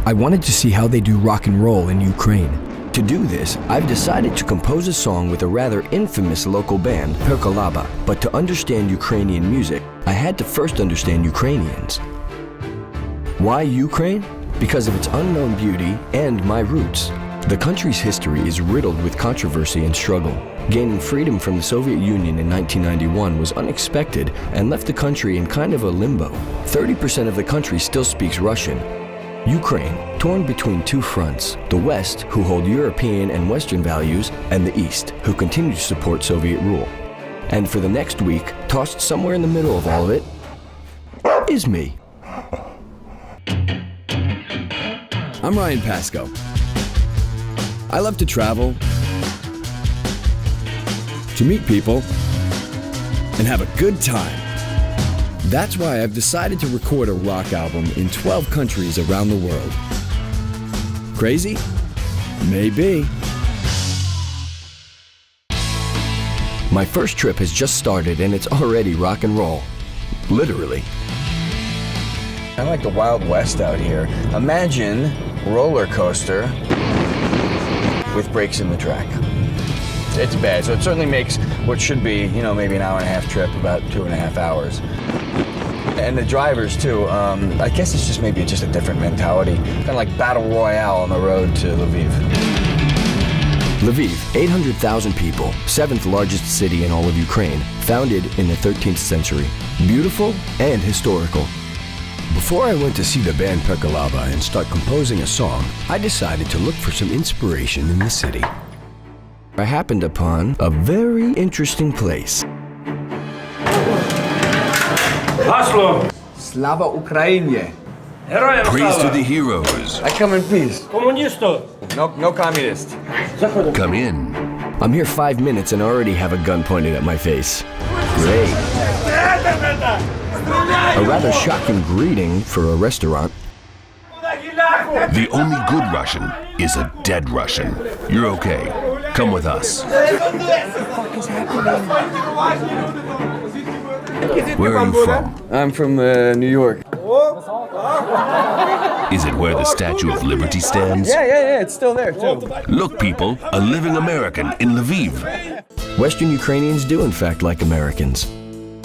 I wanted to see how they do rock and roll in Ukraine. To do this, I've decided to compose a song with a rather infamous local band, Perkalaba. But to understand Ukrainian music, I had to first understand Ukrainians. Why Ukraine? Because of its unknown beauty and my roots. The country's history is riddled with controversy and struggle. Gaining freedom from the Soviet Union in 1991 was unexpected and left the country in kind of a limbo. 30% of the country still speaks Russian. Ukraine, torn between two fronts, the West, who hold European and Western values, and the East, who continue to support Soviet rule. And for the next week, tossed somewhere in the middle of all of it, is me. I'm Ryan Pasko. I love to travel, to meet people, and have a good time. That's why I've decided to record a rock album in 12 countries around the world. Crazy? Maybe. My first trip has just started and it's already rock and roll. Literally. I like the Wild West out here. Imagine roller coaster with breaks in the track. It's bad, so it certainly makes what should be, maybe an hour and a half trip about 2.5 hours. And the drivers too, I guess it's just maybe just a different mentality. Kind of like battle royale on the road to Lviv. Lviv, 800,000 people, 7th largest city in all of Ukraine, founded in the 13th century. Beautiful and historical. Before I went to see the band Perkalaba and start composing a song, I decided to look for some inspiration in the city. I happened upon a very interesting place. Pasko! Slava Ukrainie! Praise to the heroes. I come in peace. Коммунисту! No communist. Come in. I'm here 5 minutes and already have a gun pointed at my face. Great. A rather shocking greeting for a restaurant. The only good Russian is a dead Russian. You're okay. Come with us. Where are you from? I'm from New York. Is it where the Statue of Liberty stands? Yeah, it's still there too. Look, people, a living American in Lviv. Western Ukrainians do in fact like Americans.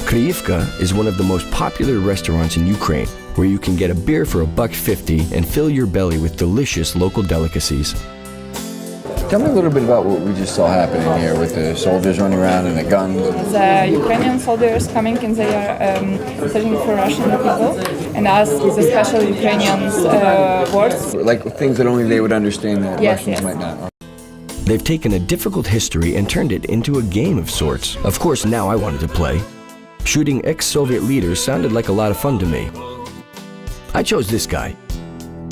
Kryivka is one of the most popular restaurants in Ukraine, where you can get a beer for $1.50 and fill your belly with delicious local delicacies. Tell me a little bit about what we just saw happening here with the soldiers running around and the guns. The Ukrainian soldiers coming and they are searching for Russian people and ask the special Ukrainian words. Like things that only they would understand that Russians Yes. might not. They've taken a difficult history and turned it into a game of sorts. Of course, now I wanted to play. Shooting ex-Soviet leaders sounded like a lot of fun to me. I chose this guy.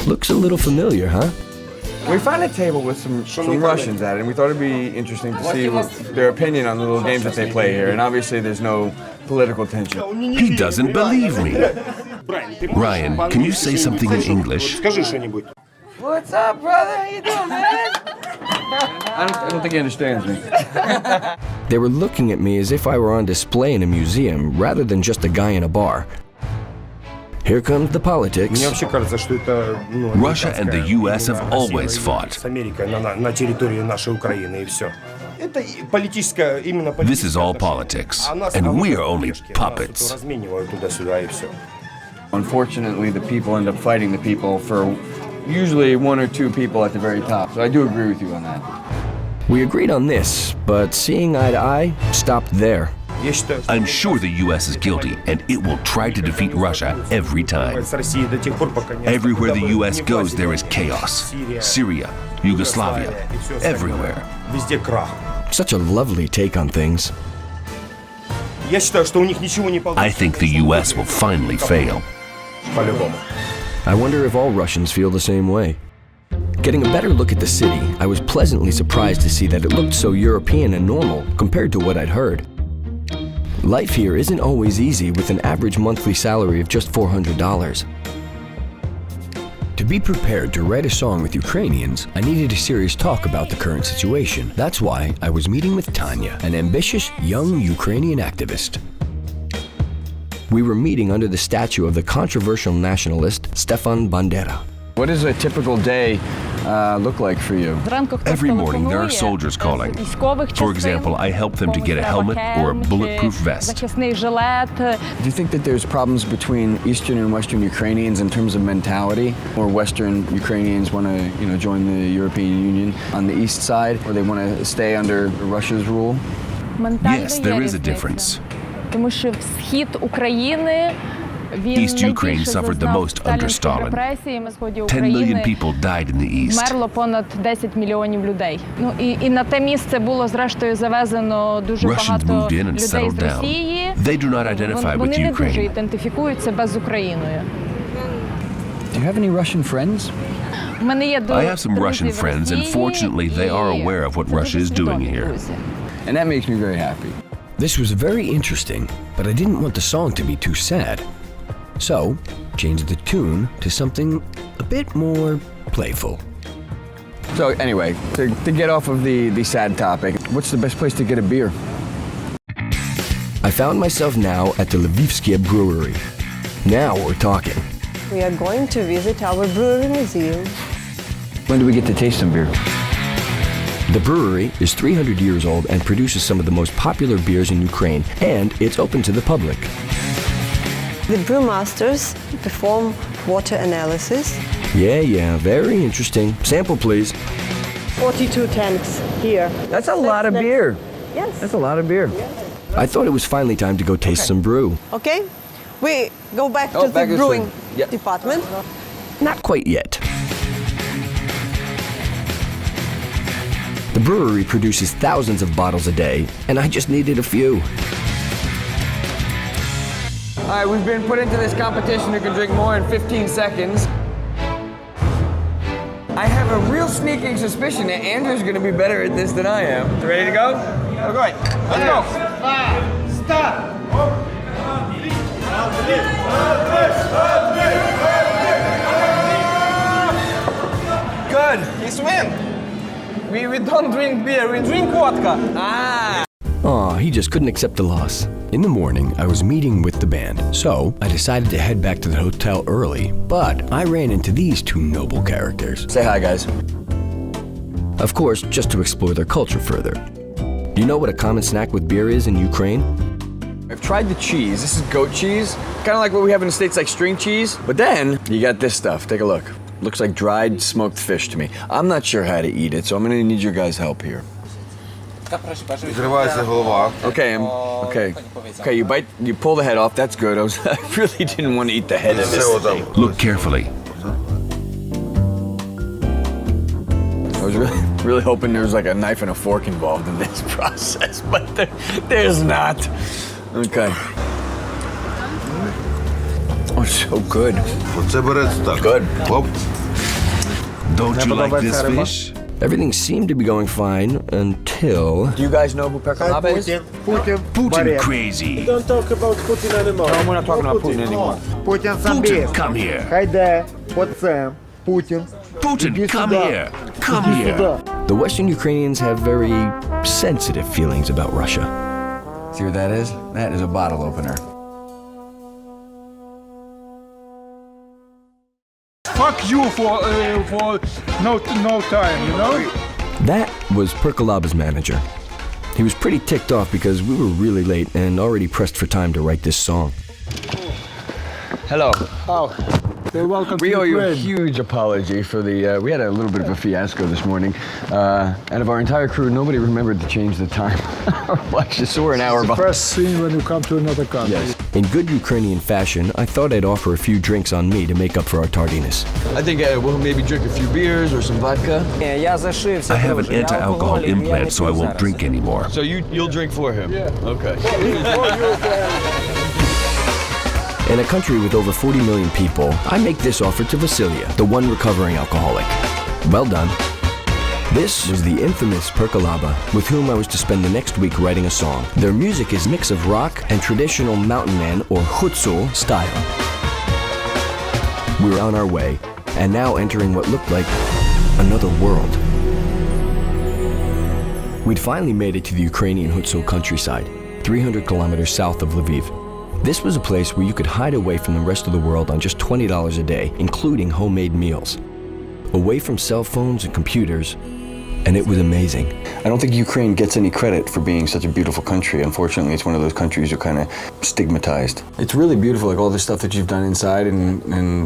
Looks a little familiar, huh? We found a table with some Russians at it, and we thought it'd be interesting to see their opinion on the little games that they play here. And obviously, there's no political tension. He doesn't believe me. Ryan, can you say something in English? What's up, brother? How you doing, man? I don't think he understands me. They were looking at me as if I were on display in a museum rather than just a guy in a bar. Here comes the politics. Russia and the US have always fought. This is all politics, and we are only puppets. Unfortunately, the people end up fighting the people for usually 1 or 2 people at the very top. So I do agree with you on that. We agreed on this, but seeing eye to eye stopped there. I'm sure the US is guilty, and it will try to defeat Russia every time. Everywhere the US goes, there is chaos. Syria, Yugoslavia, everywhere. Such a lovely take on things. I think the US will finally fail. I wonder if all Russians feel the same way. Getting a better look at the city, I was pleasantly surprised to see that it looked so European and normal compared to what I'd heard. Life here isn't always easy with an average monthly salary of just $400. To be prepared to write a song with Ukrainians, I needed a serious talk about the current situation. That's why I was meeting with Tanya, an ambitious young Ukrainian activist. We were meeting under the statue of the controversial nationalist Stefan Bandera. What does a typical day look like for you? Every morning there are soldiers calling. For example, I help them to get a helmet or a bulletproof vest. Do you think that there's problems between Eastern and Western Ukrainians in terms of mentality? Or Western Ukrainians want to, join the European Union on the east side, or they want to stay under Russia's rule? Yes, there is a difference. East Ukraine suffered the most under Stalin. 10 million people died in the east. Russians moved in and settled down. They do not identify with Ukraine. Do you have any Russian friends? I have some Russian friends, and fortunately they are aware of what Russia is doing here. And that makes me very happy. This was very interesting, but I didn't want the song to be too sad. So, changed the tune to something a bit more playful. So anyway, to get off of the sad topic, what's the best place to get a beer? I found myself now at the Lvivskia Brewery. Now we're talking. We are going to visit our brewery museum. When do we get to taste some beer? The brewery is 300 years old and produces some of the most popular beers in Ukraine, and it's open to the public. The brewmasters perform water analysis. Yeah, very interesting. Sample, please. 42 tanks here. That's a lot of beer. Yes. That's a lot of beer. I thought it was finally time to go taste some brew. Okay, we go back to back the this brewing way. Yep. department. Not quite yet. The brewery produces thousands of bottles a day, and I just needed a few. All right, we've been put into this competition who can drink more in 15 seconds. I have a real sneaking suspicion that Andrew's going to be better at this than I am. You ready to go? All right, let's go. Start. Good. He's win. We don't drink beer, we drink vodka. Aw, he just couldn't accept the loss. In the morning, I was meeting with the band, so I decided to head back to the hotel early, but I ran into these two noble characters. Say hi, guys. Of course, just to explore their culture further. Do you know what a common snack with beer is in Ukraine? I've tried the cheese. This is goat cheese. Kind of like what we have in the States, like string cheese. But then, you got this stuff. Take a look. Looks like dried smoked fish to me. I'm not sure how to eat it, so I'm gonna need your guys' help here. Okay, okay, you bite, you pull the head off, that's good. I really didn't want to eat the head of this thing. Look carefully. I was really hoping there was like a knife and a fork involved in this process, but there's not. Okay. Oh, so good. Good. Don't you like this fish? Everything seemed to be going fine until... Do you guys know who Perkalaba is? Putin crazy. Don't talk about Putin anymore. No, we're not talking about Putin anymore. Putin, come here. Хайде, оце, Путін. Putin, come here. Come here. The Western Ukrainians have very sensitive feelings about Russia. See what that is? That is a bottle opener. Fuck you for no time, you know? That was Perkalaba's manager. He was pretty ticked off because we were really late and already pressed for time to write this song. Hello. Oh, you're welcome We to owe you a Ukraine. huge apology for the, we had a little bit of a fiasco this morning. Out of our entire crew, nobody remembered to change the time. So we're an hour behind. First thing when you come to another country. Yes. In good Ukrainian fashion, I thought I'd offer a few drinks on me to make up for our tardiness. I think we'll maybe drink a few beers or some vodka. I have an anti-alcohol implant, so I won't drink anymore. So you'll drink for him? Yeah. Okay. In a country with over 40 million people, I make this offer to Vasilia, the one recovering alcoholic. Well done. This was the infamous Perkalaba, with whom I was to spend the next week writing a song. Their music is a mix of rock and traditional mountain man or hutzul style. We were on our way, and now entering what looked like another world. We'd finally made it to the Ukrainian hutzul countryside, 300 kilometers south of Lviv. This was a place where you could hide away from the rest of the world on just $20 a day, including homemade meals. away from cell phones and computers, and it was amazing. I don't think Ukraine gets any credit for being such a beautiful country. Unfortunately, it's one of those countries who kind of stigmatized. It's really beautiful, like all the stuff that you've done inside, and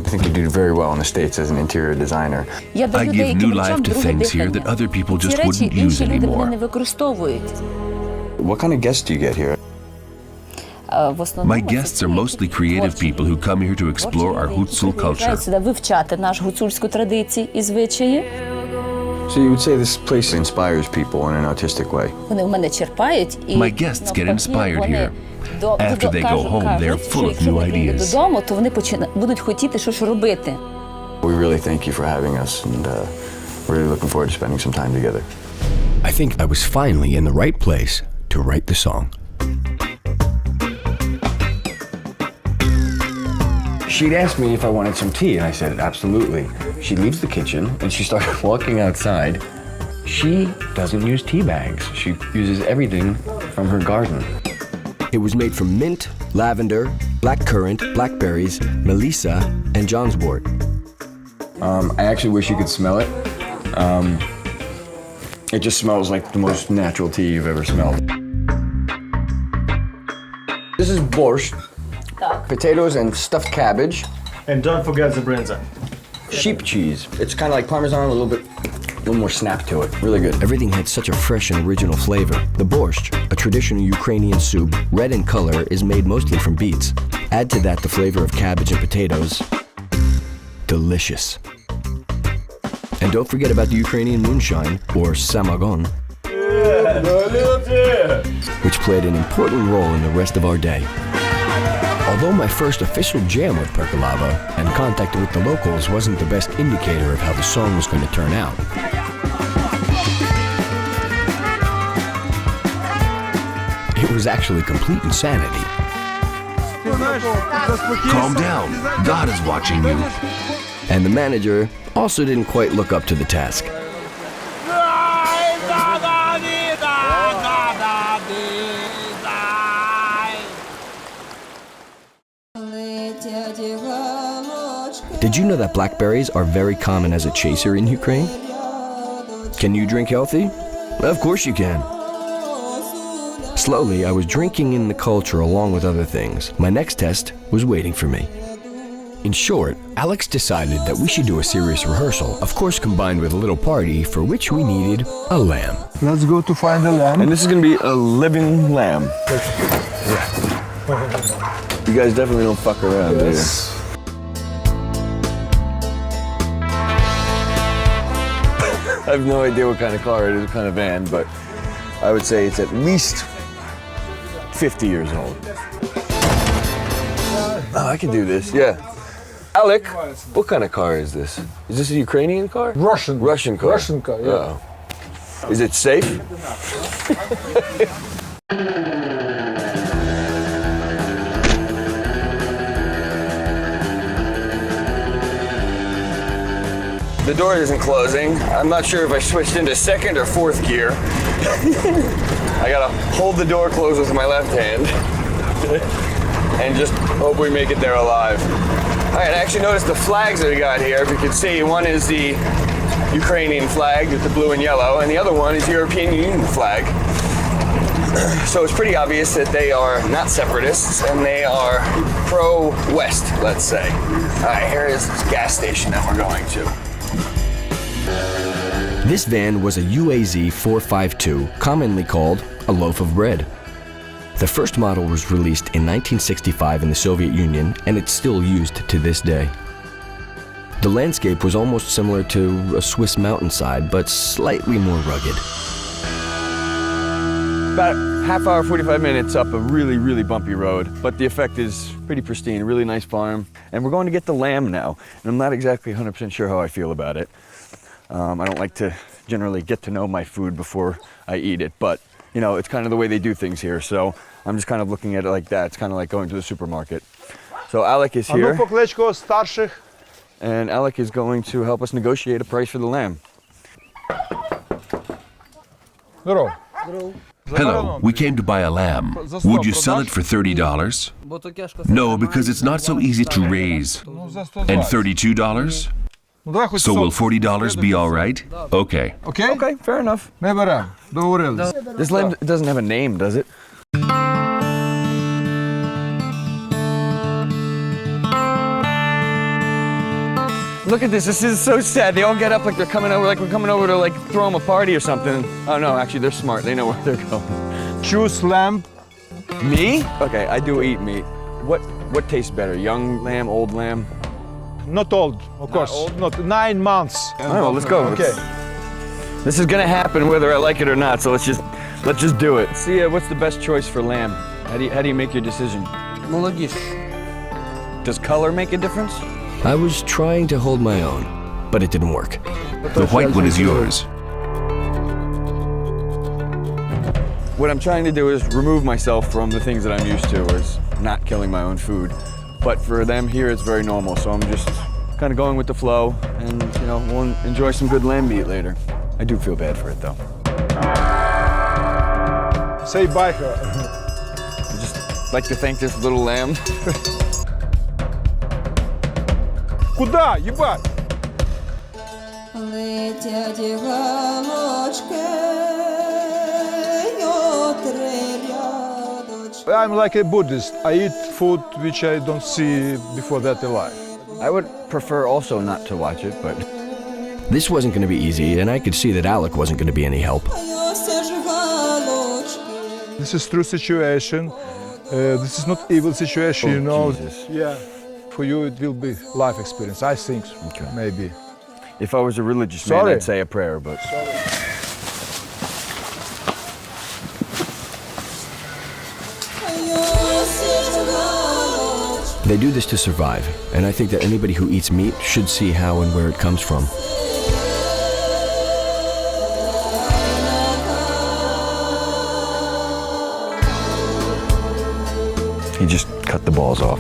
I think you do very well in the States as an interior designer. I give new life to things here that other people just wouldn't use anymore. What kind of guests do you get here? My guests are mostly creative people who come here to explore our Hutsul culture. So you would say this place inspires people in an artistic way? My guests get inspired here. After they go home, they're full of new ideas. We really thank you for having us, and really looking forward to spending some time together. I think I was finally in the right place to write the song. She'd asked me if I wanted some tea, and I said, absolutely. She leaves the kitchen, and she started walking outside. She doesn't use tea bags. She uses everything from her garden. It was made from mint, lavender, blackcurrant, blackberries, melissa, and johnswort. I actually wish you could smell it. It just smells like the most natural tea you've ever smelled. This is borscht. Potatoes and stuffed cabbage. And don't forget the brinza. Sheep cheese. It's kind of like Parmesan, a little more snap to it. Really good. Everything had such a fresh and original flavor. The borscht, a traditional Ukrainian soup, red in color, is made mostly from beets. Add to that the flavor of cabbage and potatoes. Delicious. And don't forget about the Ukrainian moonshine, or samagon, which played an important role in the rest of our day. Although my first official jam with Perkalaba and contacting with the locals wasn't the best indicator of how the song was going to turn out, it was actually complete insanity. Calm down. God is watching you. And the manager also didn't quite look up to the task. Did you know that blackberries are very common as a chaser in Ukraine? Can you drink healthy? Of course you can. Slowly, I was drinking in the culture along with other things. My next test was waiting for me. In short, Alex decided that we should do a serious rehearsal, of course combined with a little party for which we needed a lamb. Let's go to find a lamb. And this is going to be a living lamb. You guys definitely don't fuck around, do you? I have no idea what kind of car it is, what kind of van, but I would say it's at least 50 years old. Oh, I can do this, yeah. Alec, what kind of car is this? Is this a Ukrainian car? Russian. Russian car? Russian car, yeah. Oh. Is it safe? The door isn't closing. I'm not sure if I switched into second or fourth gear. I gotta hold the door closed with my left hand and just hope we make it there alive. All right, I actually noticed the flags that we got here. If you can see, one is the Ukrainian flag with the blue and yellow, and the other one is the European Union flag. So it's pretty obvious that they are not separatists and they are pro-West, let's say. All right, here is this gas station that we're going to. This van was a UAZ 452, commonly called a loaf of bread. The first model was released in 1965 in the Soviet Union, and it's still used to this day. The landscape was almost similar to a Swiss mountainside, but slightly more rugged. About half hour, 45 minutes up a really, really bumpy road, but the effect is pretty pristine, a really nice farm. And we're going to get the lamb now, and I'm not exactly 100% sure how I feel about it. I don't like to generally get to know my food before I eat it, but you know, it's kind of the way they do things here, so I'm just kind of looking at it like that. It's kind of like going to the supermarket. So Alec is here, and Alec is going to help us negotiate a price for the lamb. Hello, we came to buy a lamb. Would you sell it for $30? Bo to ciężko. No, because it's not so easy to raise. And $32? So will $40 be all right? Okay. Окей? Okay, fair enough. Ми беремо. Договорились. This lamb doesn't have a name, does it? Look at this. This is so sad. They all get up like they're coming over, like we're coming over to like throw them a party or something. Oh no, actually they're smart. They know where they're going. Choose lamb. Me? Okay, I do eat meat. What tastes better? Young lamb, old lamb? Not old, of course. Not 9 months. All right, well, let's go. Okay. This is gonna happen whether I like it or not, so let's just do it. See, what's the best choice for lamb? How do you make your decision? Does color make a difference? I was trying to hold my own, but it didn't work. The white one is yours. What I'm trying to do is remove myself from the things that I'm used to, is not killing my own food. But for them here, it's very normal, so I'm just kind of going with the flow, and we'll enjoy some good lamb meat later. I do feel bad for it though. Say bye. I'd just like to thank this little lamb. Куда? Ебать! I'm like a Buddhist. I eat food which I don't see before that alive. I would prefer also not to watch it, but This wasn't going to be easy, and I could see that Alec wasn't going to be any help. This is true situation. This is not evil situation, you know. Jesus. Yeah. For you, it will be life experience. I think, maybe. If I was a religious man, Sorry. I'd say a prayer, but... They do this to survive, and I think that anybody who eats meat should see how and where it comes from. He just cut the balls off.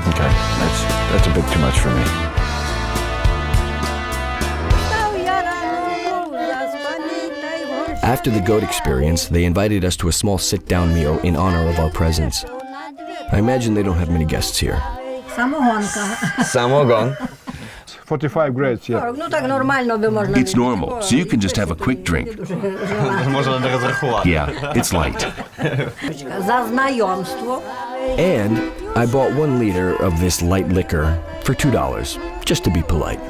Okay, that's a bit too much for me. After the goat experience, they invited us to a small sit-down meal in honor of our presence. I imagine they don't have many guests here. Samogon. 45 grades, yeah. It's normal, so you can just have a quick drink. Yeah, it's light. And I bought 1 liter of this light liquor for $2, just to be polite.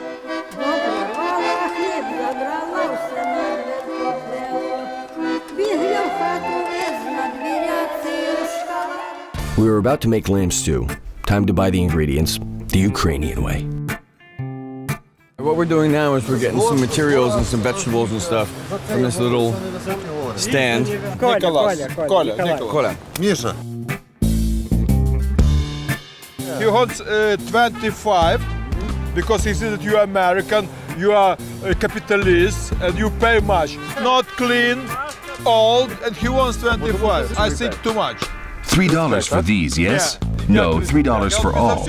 We were about to make lamb stew. Time to buy the ingredients, the Ukrainian way. What we're doing now is we're getting some materials and some vegetables and stuff from this little stand. Коля. Misha. He wants 25 because he said that you are American, you are a capitalist, and you pay much. Not clean, old, and he wants 25. I think too much. $3 for these, yes? No, $3 for all.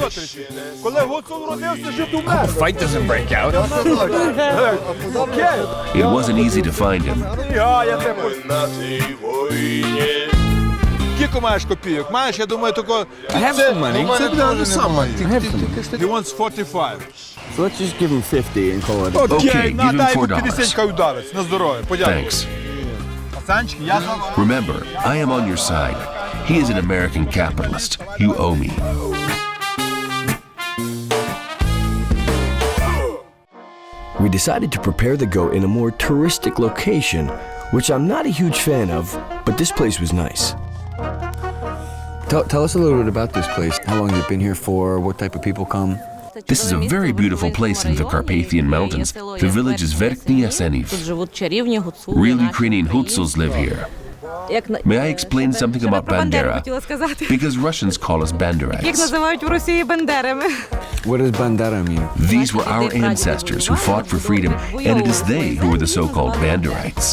Fight doesn't break out. It wasn't easy to find him. Скільки маєш копійок? Маєш, я думаю, тільки... I have some money. У мене теж немає. I have some money. He wants 45. So let's just give him 50 and call it. Okay, Окей, give him надай йому $4. 50, хай удавець. На здоров'я. Подякую. Thanks. Пацанчик, я за вас. Remember, I am on your side. He is an American capitalist. You owe me. We decided to prepare the goat in a more touristic location, which I'm not a huge fan of, but this place was nice. Tell us a little bit about this place. How long have you been here for? What type of people come? This is a very beautiful place in the Carpathian Mountains. The village is Verkhny Yaseniv. Real Ukrainian Hutsuls live here. May I explain something about Bandera? Because Russians call us Banderites. What does bandera mean? These were our ancestors who fought for freedom, and it is they who were the so-called Banderites.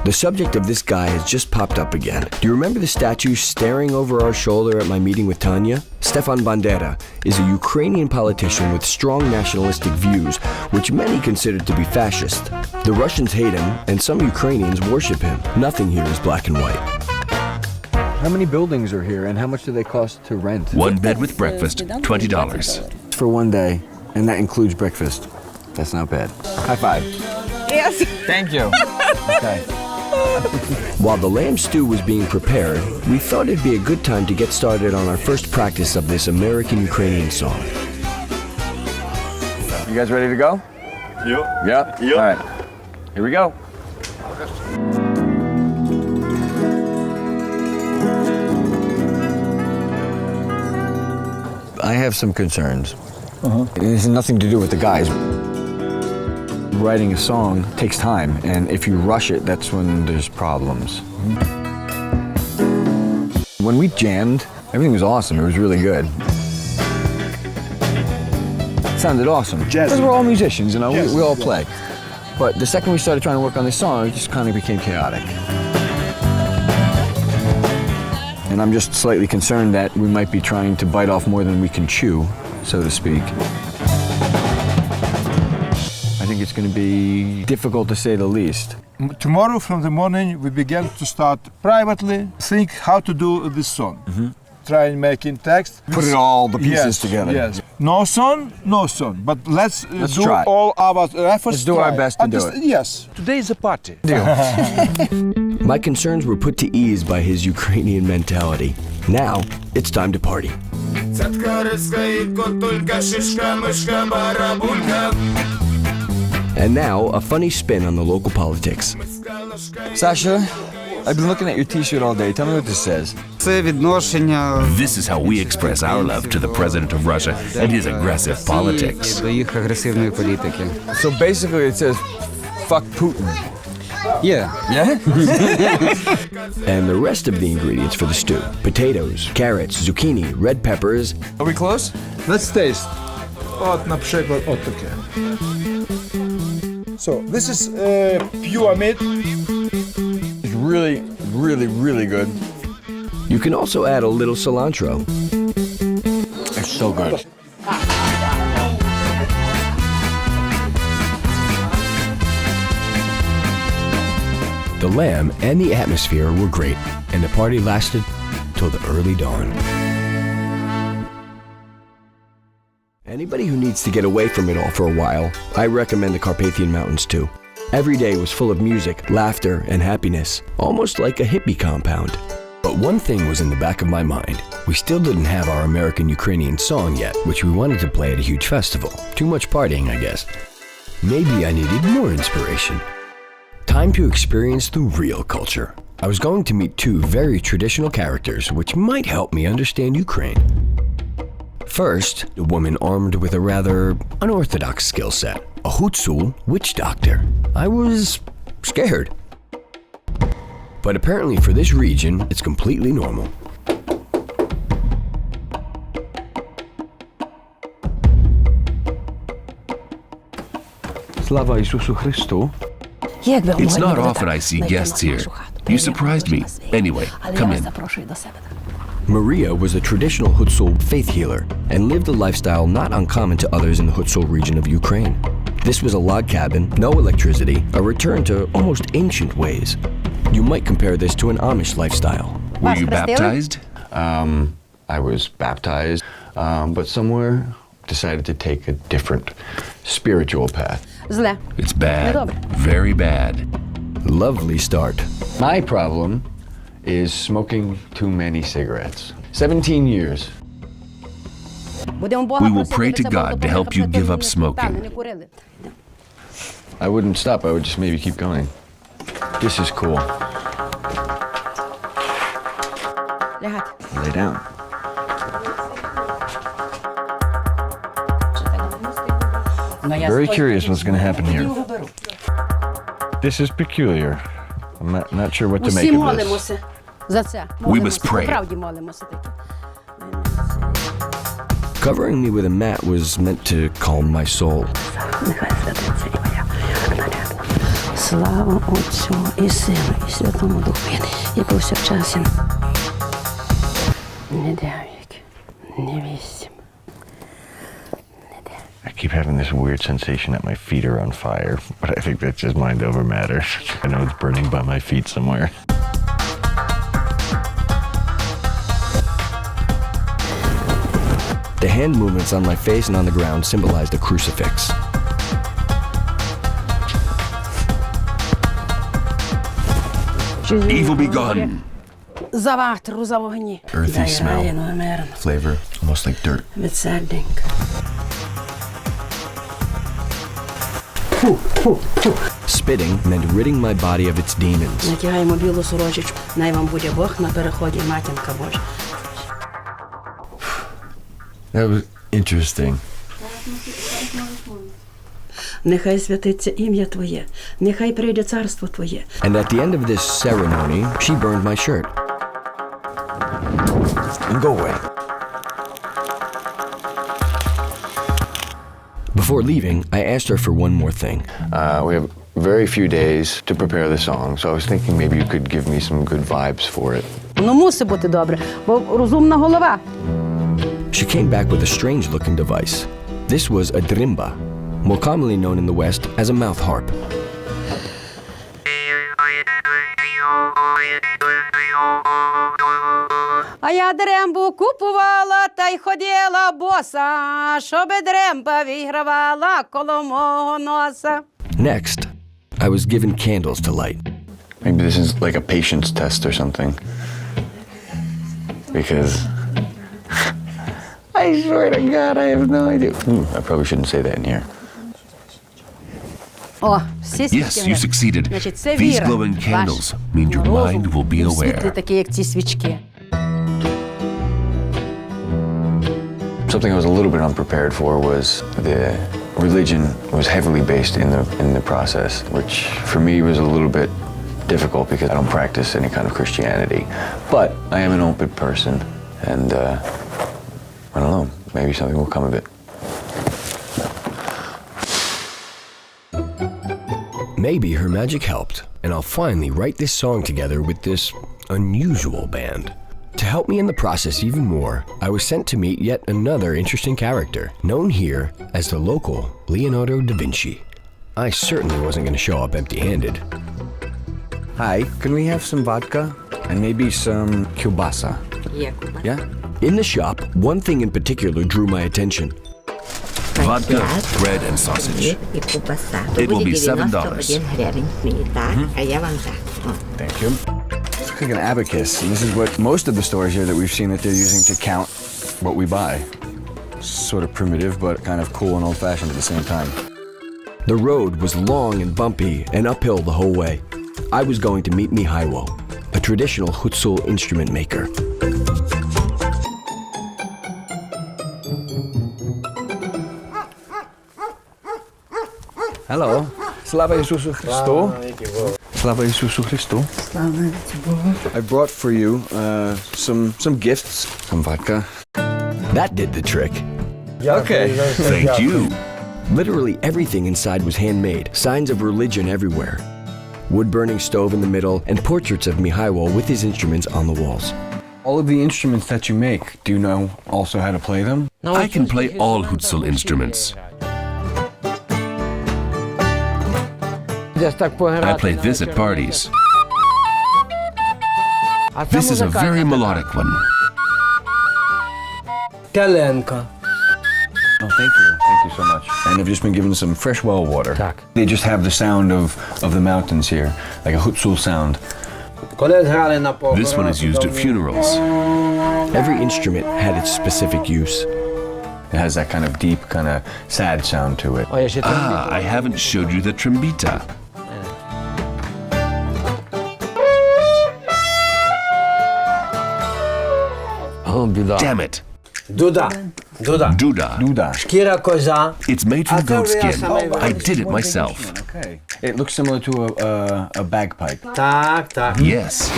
The subject of this guy has just popped up again. Do you remember the statue staring over our shoulder at my meeting with Tanya? Stefan Bandera is a Ukrainian politician with strong nationalistic views, which many consider to be fascist. The Russians hate him, and some Ukrainians worship him. Nothing here is black and white. How many buildings are here, and how much do they cost to rent? One bed with breakfast, $20. For one day, and that includes breakfast. That's not bad. High five. Yes. Thank you. Okay. While the lamb stew was being prepared, we thought it'd be a good time to get started on our first practice of this American-Ukrainian song. You guys ready to go? Yeah. All right. Here we go. I have some concerns. It has nothing to do with the guys. Writing a song takes time, and if you rush it, that's when there's problems. When we jammed, everything was awesome. It was really good. It sounded awesome. Because we're all musicians, you know, we all play. But the second we started trying to work on this song, it just kind of became chaotic. And I'm just slightly concerned that we might be trying to bite off more than we can chew, so to speak. I think it's going to be difficult to say the least. Tomorrow from the morning we begin to start privately think how to do this song. Try and make in text. Put it all the pieces together. Yes. No song, but let's do try. all our efforts. Let's do our best to do it. Yes. Today is a party. My concerns were put to ease by his Ukrainian mentality. Now, it's time to party. And now, a funny spin on the local politics. Sasha, I've been looking at your t-shirt all day. Tell me what this says. This is how we express our love to the president of Russia and his aggressive politics. So basically it says, fuck Putin. Yeah. Yeah? And the rest of the ingredients for the stew: potatoes, carrots, zucchini, red peppers. Are we close? Let's taste. От, наприклад, от таке. So this is pure meat. It's really, really, really good. You can also add a little cilantro. It's so good. The lamb and the atmosphere were great, and the party lasted till the early dawn. Anybody who needs to get away from it all for a while, I recommend the Carpathian Mountains too. Every day was full of music, laughter, and happiness, almost like a hippie compound. But one thing was in the back of my mind. We still didn't have our American-Ukrainian song yet, which we wanted to play at a huge festival. Too much partying, I guess. Maybe I needed more inspiration. Time to experience the real culture. I was going to meet two very traditional characters, which might help me understand Ukraine. First, a woman armed with a rather unorthodox skill set, a Hutsul witch doctor. I was scared. But apparently for this region, it's completely normal. Slava Isusu Christu. It's not often I see guests here. You surprised me. Anyway, come in. Maria was a traditional Hutsul faith healer and lived a lifestyle not uncommon to others in the Hutsul region of Ukraine. This was a log cabin, no electricity, a return to almost ancient ways. You might compare this to an Amish lifestyle. Were you baptized? I was baptized, but somewhere decided to take a different spiritual path. It's bad. Very bad. Lovely start. My problem is smoking too many cigarettes. 17 years. We will pray to God to help you give up smoking. I wouldn't stop, I would just maybe keep going. This is cool. Lay down. Very curious what's going to happen here. This is peculiar. I'm not sure what to make of this. We must pray. Covering me with a mat was meant to calm my soul. Слава Отцю і Сину, і Святому Духу, і повсякчас і не дев'ять, не вісім. I keep having this weird sensation that my feet are on fire, but I think that's just mind over matter. I know it's burning by my feet somewhere. The hand movements on my face and on the ground symbolized a crucifix. Evil be gone. За ватру, за вогні. Earthy smell. Flavor, almost like dirt. Відсерденько. Spitting meant ridding my body of its demons. Натягаємо білу сорочечку. Най вам буде Бог на переході, матінка Божа. That was interesting. Нехай святиться ім'я Твоє, нехай прийде царство Твоє. And at the end of this ceremony, she burned my shirt. And go away. Before leaving, I asked her for one more thing. We have very few days to prepare the song, so I was thinking maybe you could give me some good vibes for it. Ну, мусить бути добре, бо розумна голова. She came back with a strange-looking device. This was a drimba, more commonly known in the West as a mouth harp. А я дрембу купувала та й ходила боса, щоб дремба вигравала коло мого носа. Next, I was given candles to light. Maybe this is like a patience test or something. Because I swear to God, I have no idea. I probably shouldn't say that in here. О, всі свічки. Yes, you succeeded. Значить, це These віра. glowing candles mean your mind will be Світлі aware. такі, як ці свічки. Something I was a little bit unprepared for was the religion was heavily based in the process, which for me was a little bit difficult because I don't practice any kind of Christianity. But I am an open person, and I don't know, maybe something will come of it. Maybe her magic helped, and I'll finally write this song together with this unusual band. To help me in the process even more, I was sent to meet yet another interesting character, known here as the local Leonardo da Vinci. I certainly wasn't going to show up empty-handed. Hi, can we have some vodka and maybe some kielbasa? Yeah? In the shop, one thing in particular drew my attention. Vodka, bread, and sausage. It will be $7. Thank you. It's like an abacus, and this is what most of the stores here that we've seen that they're using to count what we buy. Sort of primitive, but kind of cool and old-fashioned at the same time. The road was long and bumpy and uphill the whole way. I was going to meet Mihaiwo, a traditional Hutsul instrument maker. Hello. Slava Isusu Christu. Slava Isusu Christu. I brought for you some gifts. Some vodka. That did the trick. Okay. Thank you. Literally everything inside was handmade, signs of religion everywhere. Wood-burning stove in the middle, and portraits of Mihaiwo with his instruments on the walls. All of the instruments that you make, do you know also how to play them? I can play all Hutsul instruments. I play this at parties. This is a very melodic one. Oh, thank you. Thank you so much. And I've just been given some fresh well water. They just have the sound of the mountains here, like a Hutsul sound. This one is used at funerals. Every instrument had its specific use. It has that kind of deep, kind of sad sound to it. Ah, I haven't showed you the trombita. Damn it. Duda. Duda. Шкіра коза. It's made from goat skin. I did it myself. Okay. It looks similar to a bagpipe. Так. Yes.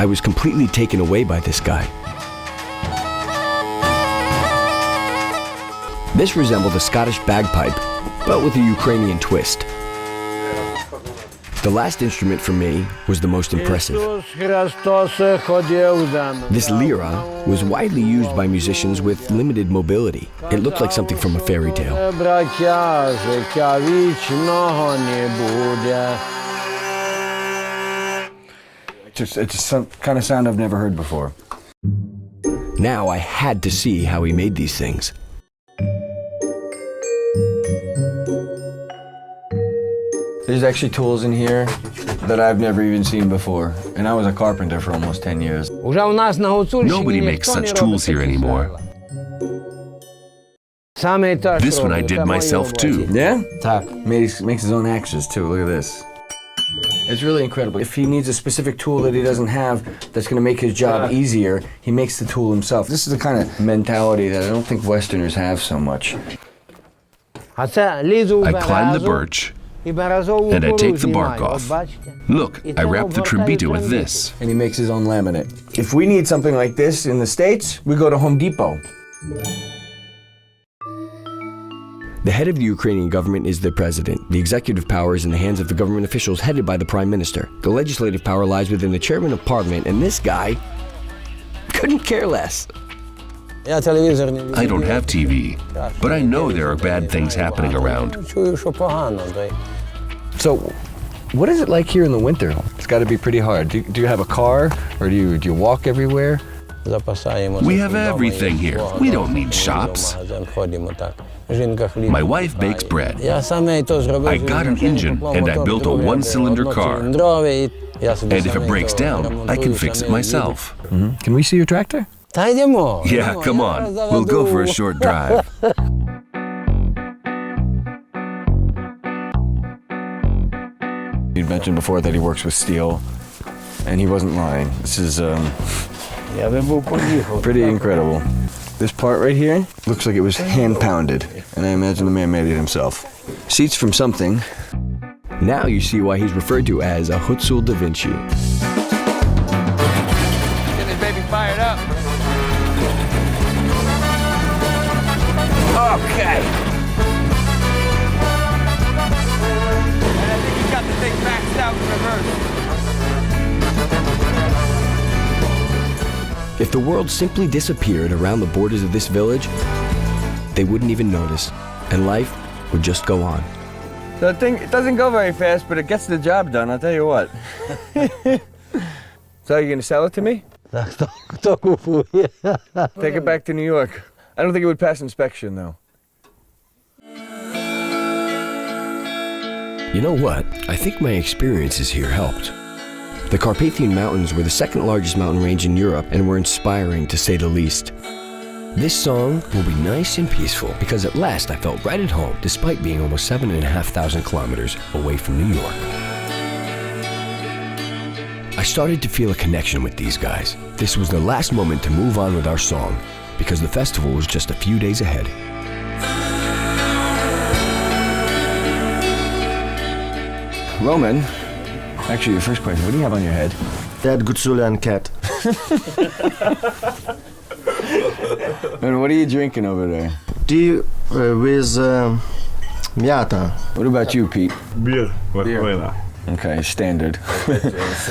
I was completely taken away by this guy. This resembled a Scottish bagpipe, but with a Ukrainian twist. The last instrument for me was the most impressive. This lira was widely used by musicians with limited mobility. It looked like something from a fairy tale. It's some kind of sound I've never heard before. Now I had to see how he made these things. There's actually tools in here that I've never even seen before. And I was a carpenter for almost 10 years. Nobody makes such tools here anymore. This one I did myself too. Yeah? Makes his own axes too. Look at this. It's really incredible. If he needs a specific tool that he doesn't have that's going to make his job easier, he makes the tool himself. This is the kind of mentality that I don't think Westerners have so much. I climb the birch and I take the bark off. Look, I wrap the tribita with this. And he makes his own laminate. If we need something like this in the States, we go to Home Depot. The head of the Ukrainian government is the president. The executive power is in the hands of the government officials headed by the prime minister. The legislative power lies within the chairman of parliament, and this guy couldn't care less. I don't have TV, but I know there are bad things happening around. So, what is it like here in the winter? It's got to be pretty hard. Do you have a car, or do you walk everywhere? We have everything here. We don't need shops. My wife bakes bread. I got an engine and I built a one-cylinder car. And if it breaks down, I can fix it myself. Mm-hmm. Can we see your tractor? Yeah, come on. We'll go for a short drive. You mentioned before that he works with steel, and he wasn't lying. This is pretty incredible. This part right here looks like it was hand-pounded, and I imagine the man made it himself. Seats from something. Now you see why he's referred to as a Hutzul da Vinci. Get this baby fired up. Okay. And I think he's got the thing maxed out in reverse. If the world simply disappeared around the borders of this village, they wouldn't even notice, and life would just go on. The thing, it doesn't go very fast, but it gets the job done, I'll tell you what. So you're gonna sell it to me? Take it back to New York. I don't think it would pass inspection, though. You know what? I think my experiences here helped. The Carpathian Mountains were the second largest mountain range in Europe and were inspiring, to say the least. This song will be nice and peaceful because at last I felt right at home despite being almost 7,500 kilometers away from New York. I started to feel a connection with these guys. This was the last moment to move on with our song because the festival was just a few days ahead. Roman, actually your first question, what do you have on your head? That Gutsulian cat. And what are you drinking over there? Tea with miata. What about you, Pete? Beer. Beer. Okay, standard.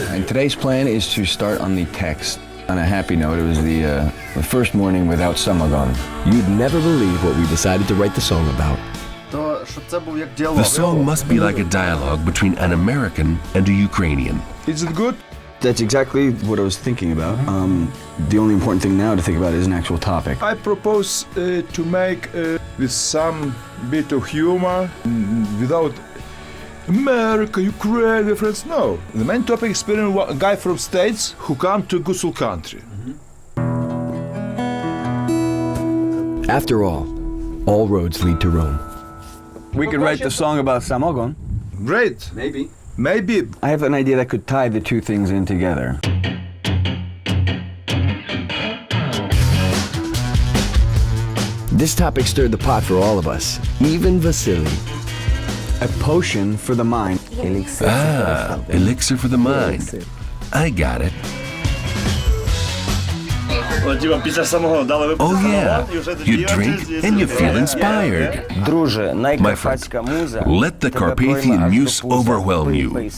And today's plan is to start on the text. On a happy note, it was the first morning without samagon. You'd never believe what we decided to write the song about. The song must be like a dialogue between an American and a Ukrainian. Is it good? That's exactly what I was thinking about. The only important thing now to think about is an actual topic. I propose to make with some bit of humor, without America, Ukraine, reference. No, the main topic is a guy from States who come to Gusul country. After all roads lead to Rome. We could write the song about samagon. Great. Maybe. Maybe. I have an idea that could tie the two things in together. This topic stirred the pot for all of us, even Vasily. A potion for the mind. Ah, elixir for the mind. I got it. Oh yeah, you drink and you feel inspired. My friend, let the Carpathian muse overwhelm you.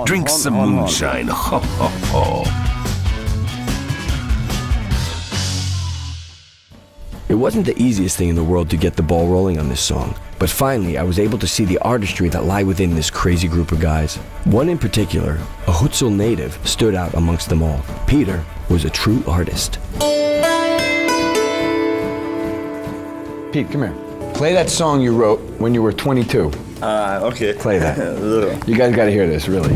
Drink some moonshine. Ho, ho, ho. It wasn't the easiest thing in the world to get the ball rolling on this song, but finally I was able to see the artistry that lie within this crazy group of guys. One in particular, a Hutsul native, stood out amongst them all. Peter was a true artist. Pete, come here. Play that song you wrote when you were 22. Okay. Play that. You guys got to hear this, really.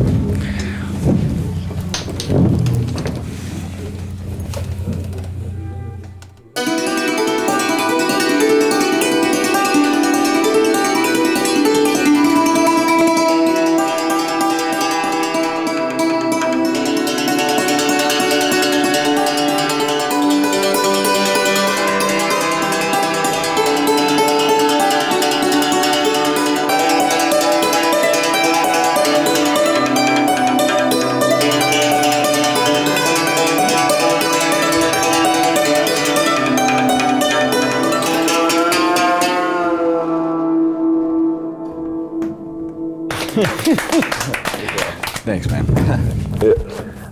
Thanks, man.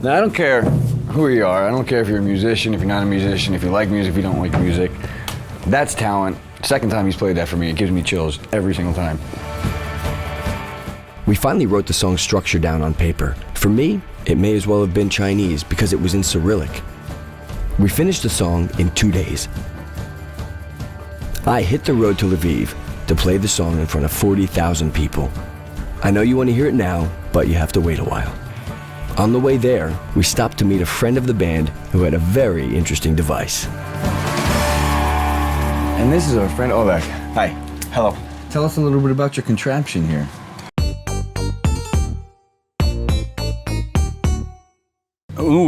Now, I don't care who you are. I don't care if you're a musician, if you're not a musician, if you like music, if you don't like music. That's talent. Second time he's played that for me, it gives me chills every single time. We finally wrote the song's structure down on paper. For me, it may as well have been Chinese because it was in Cyrillic. We finished the song in 2 days. I hit the road to Lviv to play the song in front of 40,000 people. I know you want to hear it now, but you have to wait a while. On the way there, we stopped to meet a friend of the band who had a very interesting device. And this is our friend Oleg. Hi. Hello. Tell us a little bit about your contraption here.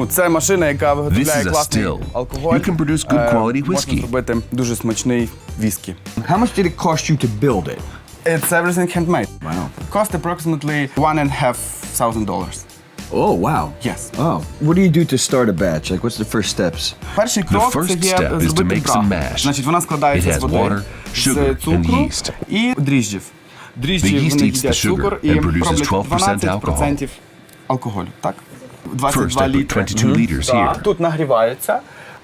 Це машина, яка виготовляє класний алкоголь. You can produce good quality whiskey. Можна зробити дуже смачний віскі. How much did it cost you to build it? It's everything handmade. Wow. Cost approximately $1,500. Oh, wow. Yes. Oh. What do you do to start a batch? Like, what's the first steps? Перший крок це є зробити брах. Значить, вона складається з води, з цукру і дріжджів. Дріжджі, вони їдять цукор і роблять 12% алкоголю, так? 22 літри. Так, тут нагрівається.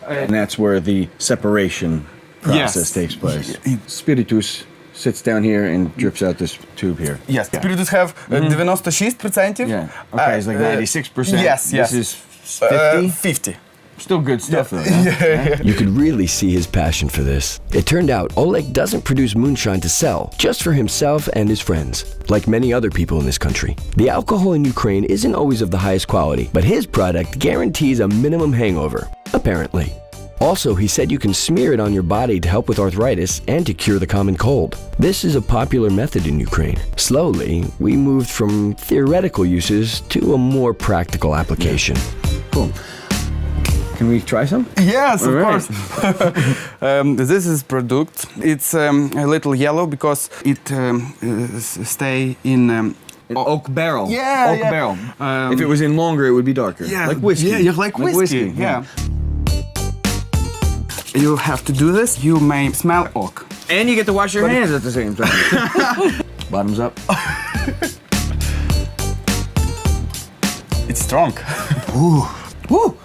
And that's where the separation process takes place. Spiritus sits down here and drips out this tube here. Yes. Spiritus have 96%. Yeah. Okay, it's like 96%. Yes, yes. This is 50? 50. Still good stuff, though. Yeah. You could really see his passion for this. It turned out Oleg doesn't produce moonshine to sell, just for himself and his friends, like many other people in this country. The alcohol in Ukraine isn't always of the highest quality, but his product guarantees a minimum hangover, apparently. Also, he said you can smear it on your body to help with arthritis and to cure the common cold. This is a popular method in Ukraine. Slowly, we moved from theoretical uses to a more practical application. Cool. Can we try some? Yes, of course. This is product. It's a little yellow because it stay in oak barrel. Yeah, oak barrel. If it was in longer, it would be darker. Yeah, like whiskey. Yeah, like whiskey. Yeah. You have to do this. You may smell oak. And you get to wash your hands at the same time. Bottoms up. It's strong. Ooh. Woo.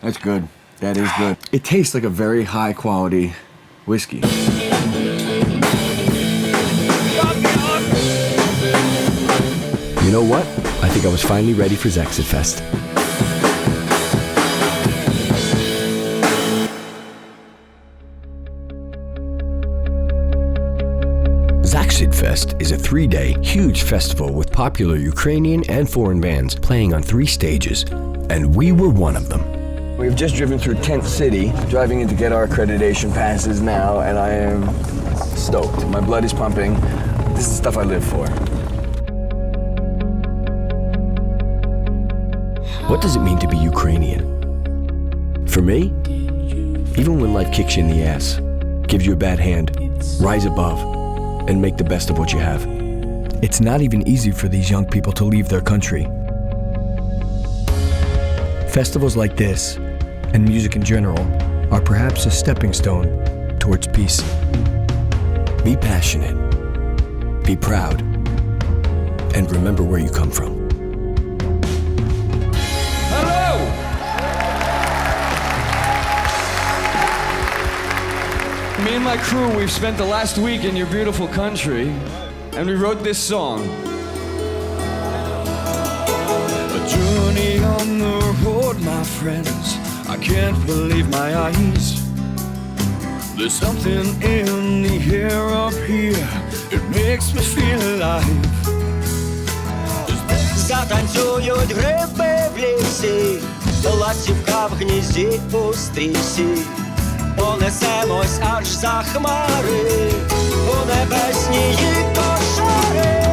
That's good. That is good. It tastes like a very high quality whiskey. You know what? I think I was finally ready for Zexitfest. Zexitfest is a 3-day, huge festival with popular Ukrainian and foreign bands playing on 3 stages, and we were one of them. We've just driven through Tent City, driving in to get our accreditation passes now, and I am stoked. My blood is pumping. This is the stuff I live for. What does it mean to be Ukrainian? For me, even when life kicks you in the ass, gives you a bad hand, rise above, and make the best of what you have. It's not even easy for these young people to leave their country. Festivals like this and music in general are perhaps a stepping stone towards peace. Be passionate, be proud, and remember where you come from. Hello! Me and my crew, we've spent the last week in your beautiful country, and we wrote this song. A journey on the road, my friends, I can't believe my eyes. There's something in the air up here, it makes me feel alive. Затанцюють гриби в лісі, ластівка в гнізді у стрісі. Понесемось аж за хмари, у небесні кошари.